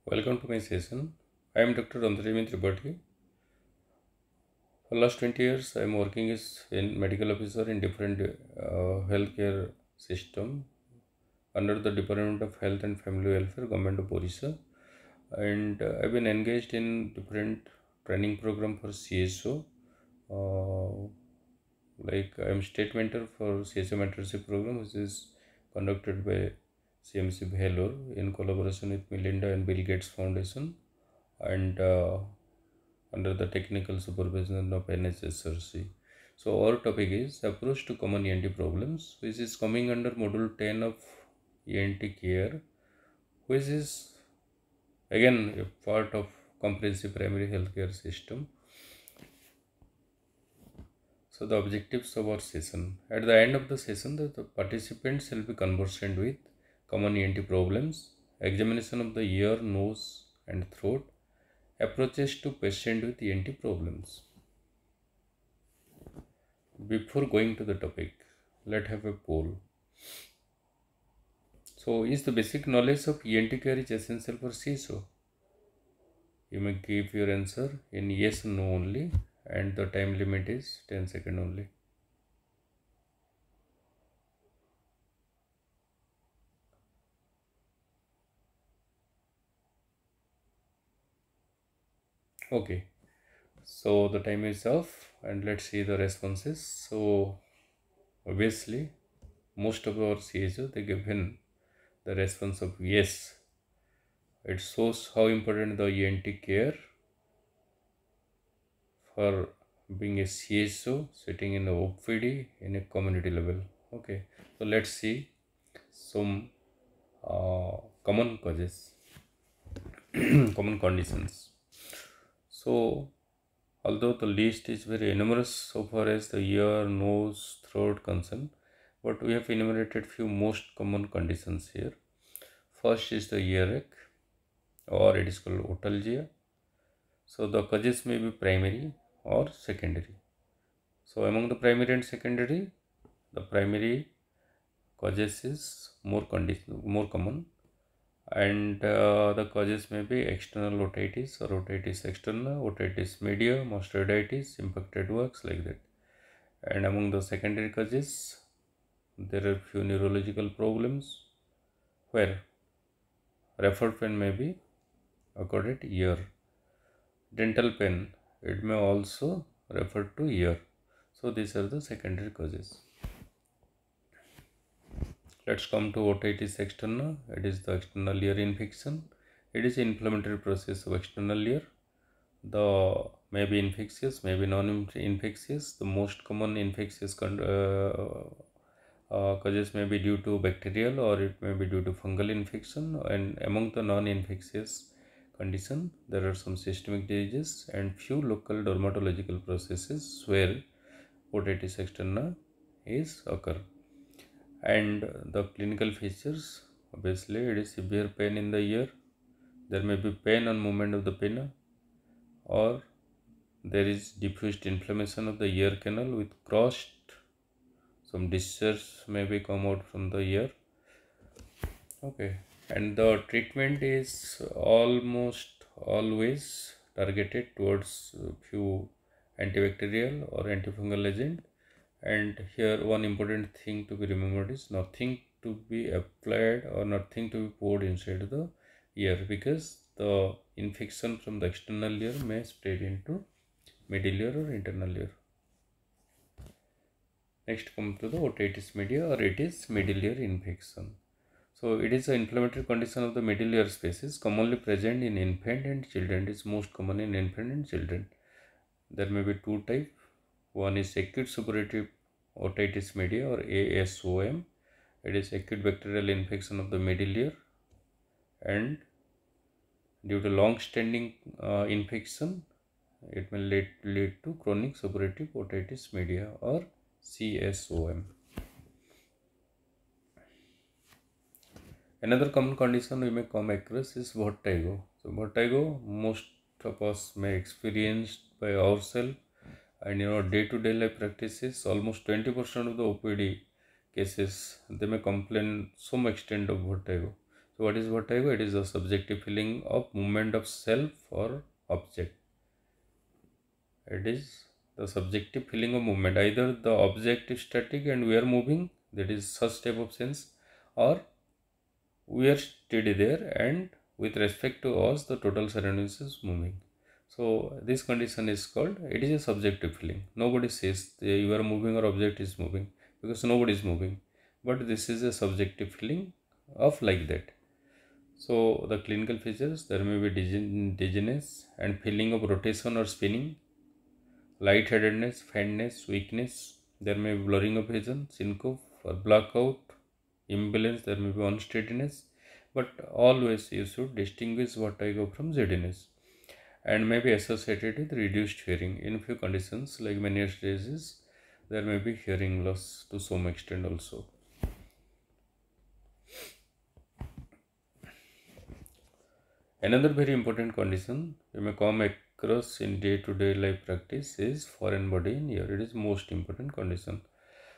Welcome to my session. I am Dr. Antaryami Tripathy. For last 20 years, I am working as a medical officer in different healthcare system under the Department of Health and Family Welfare, Government of Orissa. And I've been engaged in different training program for CSO. Like I am state mentor for CSO mentorship program, which is conducted by CMC Vellore in collaboration with Melinda and Bill Gates Foundation, and under the technical supervision of NHSRC. So our topic is approach to common ENT problems, which is coming under module 10 of ENT care, which is again a part of comprehensive primary healthcare system. So the objectives of our session. At the end of the session, the participants will be conversant with common ENT problems, examination of the ear, nose and throat, approaches to patient with ENT problems. Before going to the topic, let's have a poll. So, is the basic knowledge of ENT care is essential for CSO? You may give your answer in yes or no only, and the time limit is 10 seconds only. Okay, so the time is off and let's see the responses. So, obviously, most of our CSO they given the response of yes. It shows how important the ENT care for being a CSO sitting in a OPD in a community level. Okay, so let's see some common causes, common conditions. So, although the list is very numerous so far as the ear, nose, throat concern, but we have enumerated few most common conditions here. First is the earache, or it is called otalgia. So the causes may be primary or secondary. So among the primary and secondary, the primary causes is more common, and the causes may be external otitis or otitis externa, otitis media, mastoiditis, infected wax, like that. And among the secondary causes, there are few neurological problems where referred pain may be occurred at ear. Dental pain, it may also refer to ear. So these are the secondary causes. Let's come to otitis externa. It is the external ear infection. It is an inflammatory process of external ear. The may be infectious, may be non-infectious. The most common infectious causes may be due to bacterial or it may be due to fungal infection. And among the non-infectious condition, there are some systemic diseases and few local dermatological processes where otitis externa is occur. And the clinical features, obviously it is severe pain in the ear. There may be pain on movement of the pinna, or there is diffused inflammation of the ear canal with crossed, some discharge may be come out from the ear. Okay, and the treatment is almost always targeted towards few antibacterial or antifungal agent. And here one important thing to be remembered is nothing to be applied or nothing to be poured inside the ear, because the infection from the external ear may spread into middle ear or internal ear. Next come to the otitis media, or it is middle ear infection. So it is an inflammatory condition of the middle ear spaces commonly present in infant and children. It is most common in infant and children. There may be two types. One is acute suppurative otitis media, or ASOM. It is acute bacterial infection of the middle ear, and due to long standing infection, it may lead to chronic suppurative otitis media, or CSOM. Another common condition we may come across is vertigo. So vertigo, most of us may experience by ourselves, and day-to-day life practices, almost 20% of the OPD cases, they may complain some extent of vertigo. So what is vertigo? It is a subjective feeling of movement of self or object. It is the subjective feeling of movement. Either the object is static and we are moving, that is such type of sense, or we are steady there and with respect to us the total surroundings is moving. So this condition is called, it is a subjective feeling. Nobody says you are moving or object is moving, because nobody is moving, but this is a subjective feeling of like that. So the clinical features, there may be dizziness and feeling of rotation or spinning, lightheadedness, faintness, weakness. There may be blurring of vision, syncope or blackout, imbalance. There may be unsteadiness, but always you should distinguish vertigo from giddiness, and may be associated with reduced hearing. In few conditions like Meniere's disease, there may be hearing loss to some extent also. Another very important condition you may come across in day-to-day life practice is foreign body in ear. It is most important condition.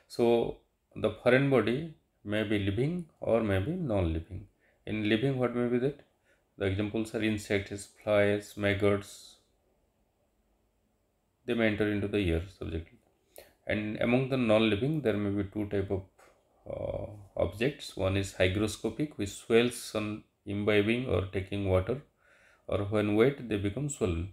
So the foreign body may be living or may be non-living. In living, what may be that? The examples are insects, flies, maggots. They may enter into the ear subjectively. And among the non-living, there may be two type of objects. One is hygroscopic, which swells on imbibing or taking water, or when wet they become swollen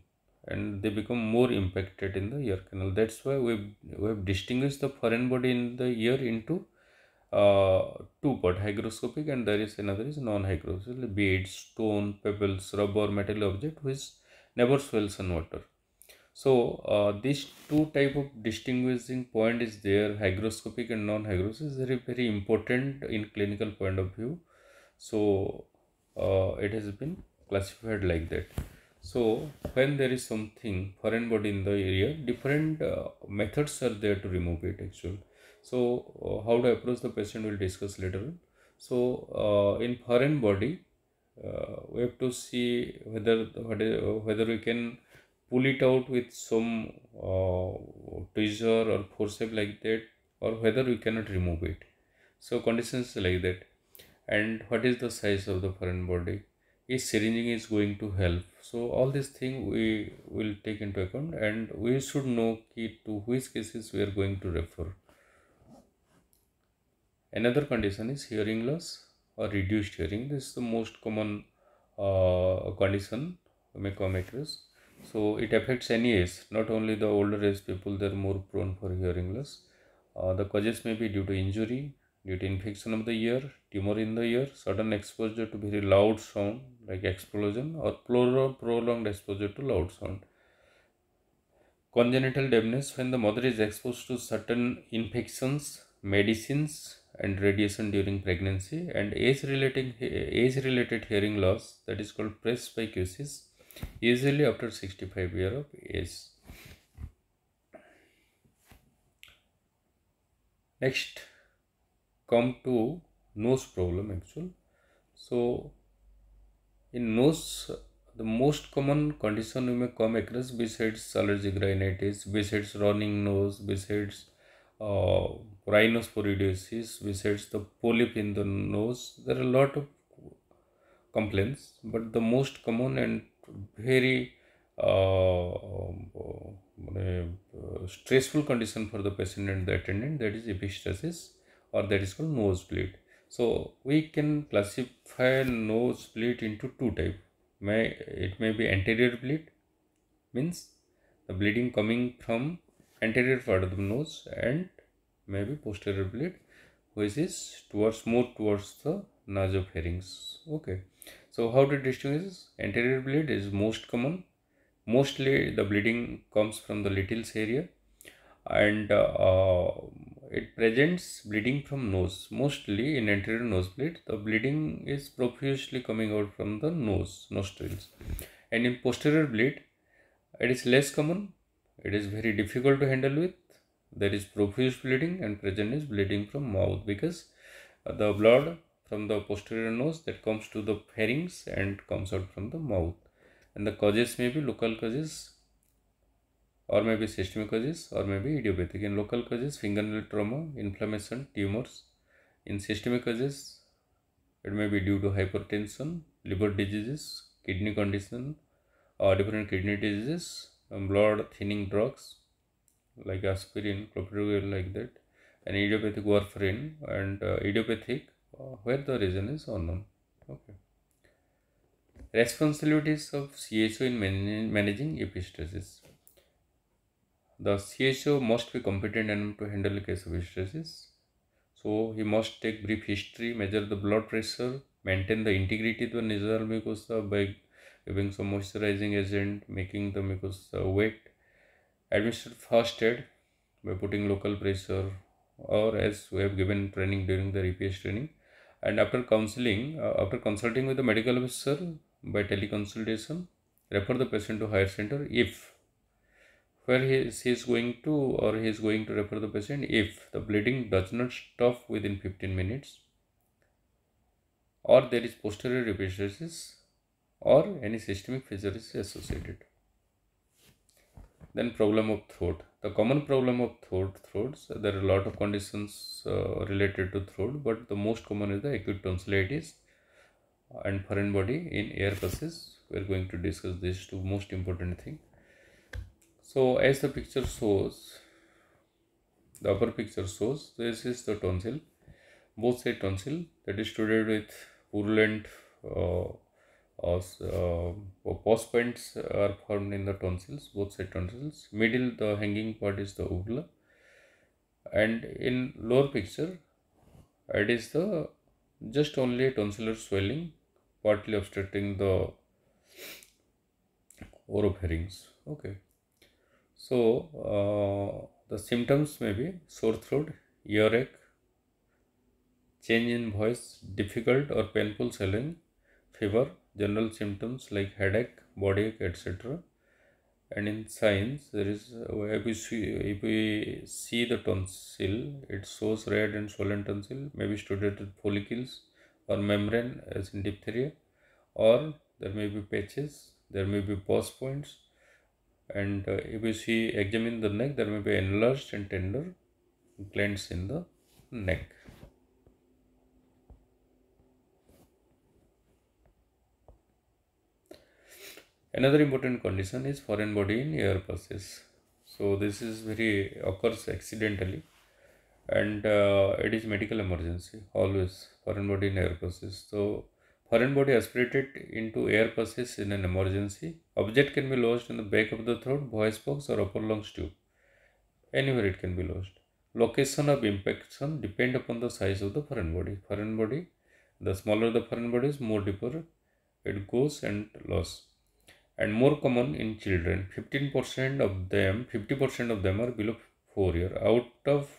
and they become more impacted in the ear canal. That's why we have distinguished the foreign body in the ear into two part, hygroscopic, and there is another is non-hygroscopic, beads, stone, pebbles, rubber, metal object which never swells on water. So these two type of distinguishing point is there, hygroscopic and non-hygroscopic, is very important in clinical point of view. So it has been classified like that. So when there is something foreign body in the area, different methods are there to remove it actually. So how to approach the patient will discuss later on. So in foreign body, we have to see whether we can pull it out with some tweezer or forceps like that, or whether we cannot remove it. So conditions like that. And what is the size of the foreign body? Is syringing is going to help? So all these things we will take into account, and we should know to which cases we are going to refer. Another condition is hearing loss or reduced hearing. This is the most common condition we may come across. So it affects any age, not only the older age people, they are more prone for hearing loss. The causes may be due to injury, due to infection of the ear, tumor in the ear, sudden exposure to very loud sound like explosion, or prolonged exposure to loud sound. Congenital deafness, when the mother is exposed to certain infections, medicines and radiation during pregnancy, and age-related hearing loss, that is called presbycusis, usually after 65 years of age. Next, come to nose problem actually. So in nose, the most common condition we may come across besides allergic rhinitis, besides running nose, besides rhinosporidiosis, besides the polyp in the nose, there are a lot of complaints, but the most common and very stressful condition for the patient and the attendant, that is epistaxis, or that is called nosebleed. So we can classify nosebleed into two types. It may be anterior bleed, means the bleeding coming from anterior part of the nose, and maybe posterior bleed, which is more towards the nasopharynx. Okay. So how to distinguish? Anterior bleed is most common. Mostly the bleeding comes from the little's area, and it presents bleeding from nose. Mostly in anterior nosebleed, the bleeding is profusely coming out from the nostrils. And in posterior bleed, it is less common. It is very difficult to handle with. There is profuse bleeding, and present is bleeding from mouth, because the blood from the posterior nose that comes to the pharynx and comes out from the mouth. And the causes may be local causes, or maybe systemic causes, or maybe idiopathic. In local causes, fingernail trauma, inflammation, tumors. In systemic causes, It may be due to hypertension, liver diseases, kidney condition, different kidney diseases, blood thinning drugs like aspirin, clopidogrel like that, and idiopathic warfarin and idiopathic where the reason is unknown. Okay. Responsibilities of CHO in managing epistaxis. The CHO must be competent enough to handle a case of epistaxis. So he must take brief history, measure the blood pressure, maintain the integrity of the nasal mucosa by giving some moisturizing agent, making the mucosa wet, administer first aid by putting local pressure, or as we have given training during the EPS training, and after counseling, after consulting with the medical officer by teleconsultation, refer the patient to higher center if where she is going to, or he is going to refer the patient if the bleeding does not stop within 15 minutes, or there is posterior epistaxis, or any systemic feature is associated. Then problem of throat. The common problem of throats, there are a lot of conditions related to throat, but the most common is the acute tonsillitis and foreign body in air passes. We are going to discuss these two most important things. So as the picture shows, the upper picture shows, this is the tonsil, both side tonsil that is studded with purulent pus points are formed in the tonsils, both side tonsils. Middle, the hanging part is the uvula, and in lower picture, it is the just only tonsillar swelling, partly obstructing the oropharynx. Okay, so the symptoms may be sore throat, earache, change in voice, difficult or painful swallowing, fever, general symptoms like headache, body ache, etc. And in signs, there is if we see the tonsil, it shows red and swollen tonsil, maybe studded with follicles or membrane as in diphtheria, or there may be patches, there may be pus points, and if we see examine the neck, there may be enlarged and tender glands in the neck. Another important condition is foreign body in air passes. So this is very occurs accidentally, and it is medical emergency always, foreign body in air passes. So foreign body aspirated into air passes in an emergency. Object can be lodged in the back of the throat, voice box, or upper lungs tube. Anywhere it can be lodged. Location of impaction depend upon the size of the foreign body. Foreign body, the smaller the foreign body is, more deeper it goes and lodges. And more common in children. 50% of them are below 4 years. Out of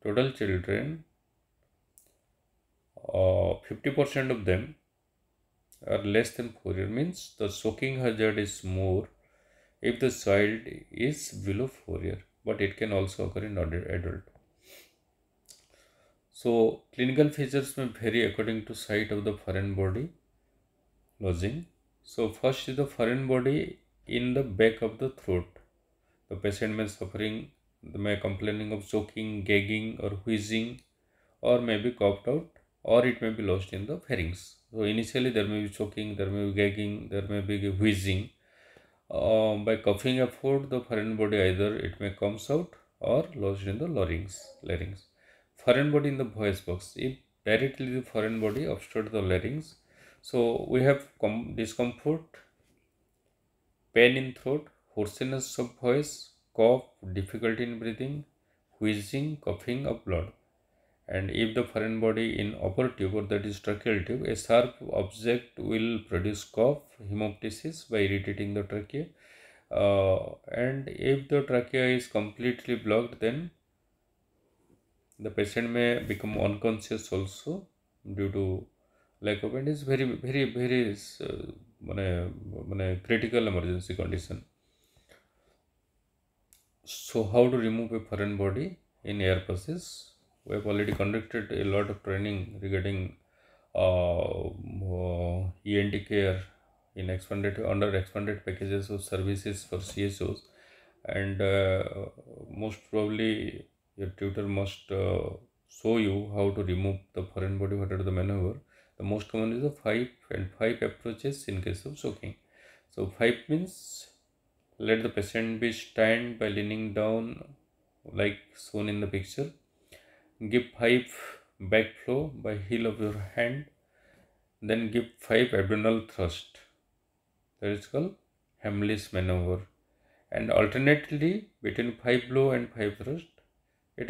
total children, 50% of them are less than 4 years. Means the choking hazard is more if the child is below 4 years, but it can also occur in adult. So clinical features may vary according to site of the foreign body lodging. So first is the foreign body in the back of the throat. The patient may complaining of choking, gagging or wheezing, or may be coughed out, or it may be lodged in the pharynx. So initially there may be choking, there may be gagging, there may be wheezing. By coughing a food, the foreign body either it may comes out or lodged in the larynx. Foreign body in the voice box. If directly the foreign body obstructs the larynx, so we have discomfort, pain in throat, hoarseness of voice, cough, difficulty in breathing, wheezing, coughing of blood. And if the foreign body in upper tube, or that is tracheal tube, a sharp object will produce cough, hemoptysis by irritating the trachea. And if the trachea is completely blocked, then the patient may become unconscious also due to lack of, and is very critical emergency condition. So how to remove a foreign body in air passes? We have already conducted a lot of training regarding ENT care in under expanded packages of services for CSOs, and most probably your tutor must show you how to remove the foreign body, what are the maneuver. The most common is the 5 and 5 approaches in case of choking. So 5 means let the patient be stand by leaning down like shown in the picture. Give 5 back flow by heel of your hand. Then give 5 abdominal thrust. That is called Hamlis maneuver. And alternately between 5 blow and 5 thrust, it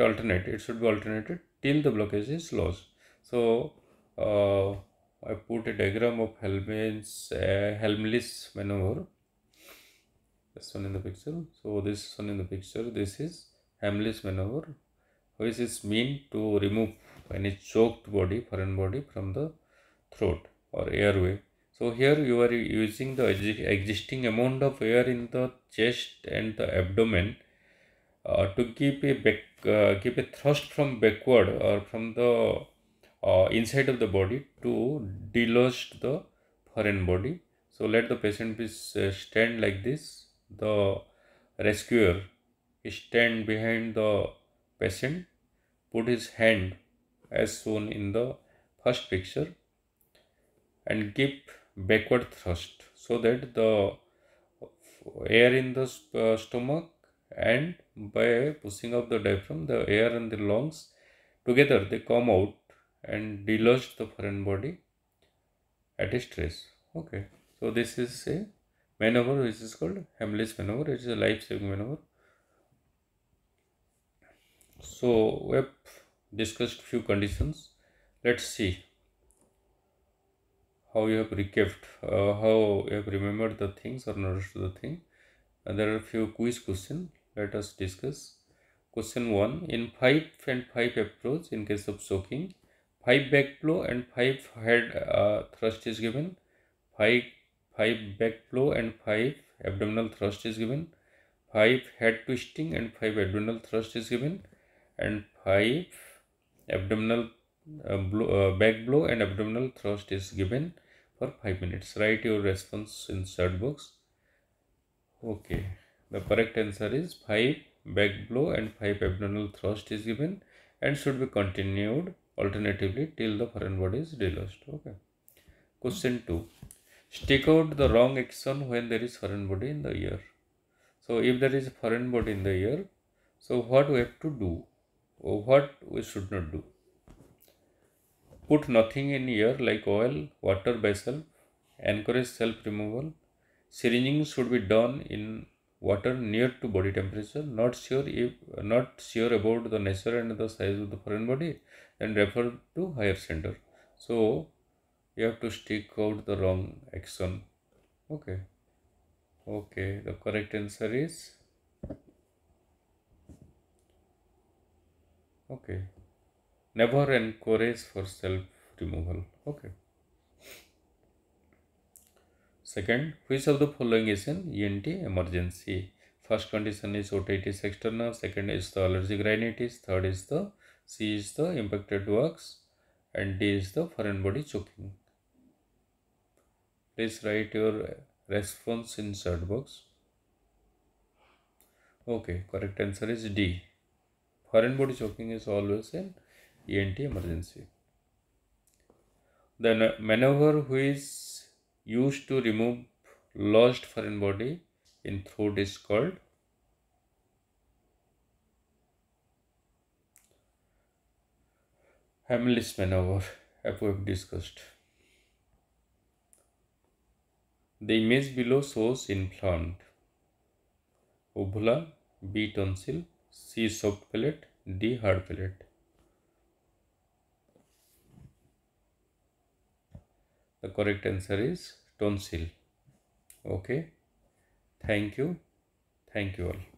should be alternated till the blockage is lost. So I put a diagram of Helmlis maneuver. This one in the picture. So this one in the picture, this is Helmlis maneuver, which is meant to remove any choked body, foreign body from the throat or airway. So here you are using the existing amount of air in the chest and the abdomen to keep a thrust from backward or from the inside of the body to delodge the foreign body. So let the patient be stand like this. The rescuer stand behind the patient, put his hand as shown in the first picture and give backward thrust so that the air in the stomach and by pushing up the diaphragm, the air and the lungs together they come out and delodge the foreign body at a stress. Okay, so this is a maneuver which is called Hamlis maneuver. It is a life-saving maneuver. So we have discussed few conditions. Let's see how you have recapped, how you have remembered the things or understood the thing. And there are a few quiz questions. Let us discuss. Question 1. In 5 and 5 approach, in case of choking, 5 back blow and 5 head thrust is given. 5 back blow and 5 abdominal thrust is given. 5 head twisting and 5 abdominal thrust is given. And 5 abdominal back blow and abdominal thrust is given for 5 minutes. Write your response in chat box. Okay, the correct answer is 5 back blow and 5 abdominal thrust is given and should be continued alternatively till the foreign body is delodged. Okay. Question 2. Stick out the wrong axon when there is foreign body in the ear. So if there is a foreign body in the ear, so what we have to do or what we should not do? Put nothing in ear like oil, water by self, encourage self removal. Syringing should be done in water near to body temperature. Not sure about the nature and the size of the foreign body, then refer to higher center. So you have to stick out the wrong axon. Okay. Okay. The correct answer is okay. Never encourage for self removal. Okay. Second, which of the following is an ENT emergency? First condition is otitis externa, second is the allergic rhinitis, third is the C is the impacted wax, and D is the foreign body choking. Please write your response in chat box. Okay, correct answer is D. Foreign body choking is always an ENT emergency. The maneuver which is used to remove lodged foreign body in throat is called Hamlis maneuver, as we have discussed. The image below shows inflamed uvula, B tonsil, C soft palate, D hard palate. The correct answer is tonsil. Okay. Thank you. Thank you all.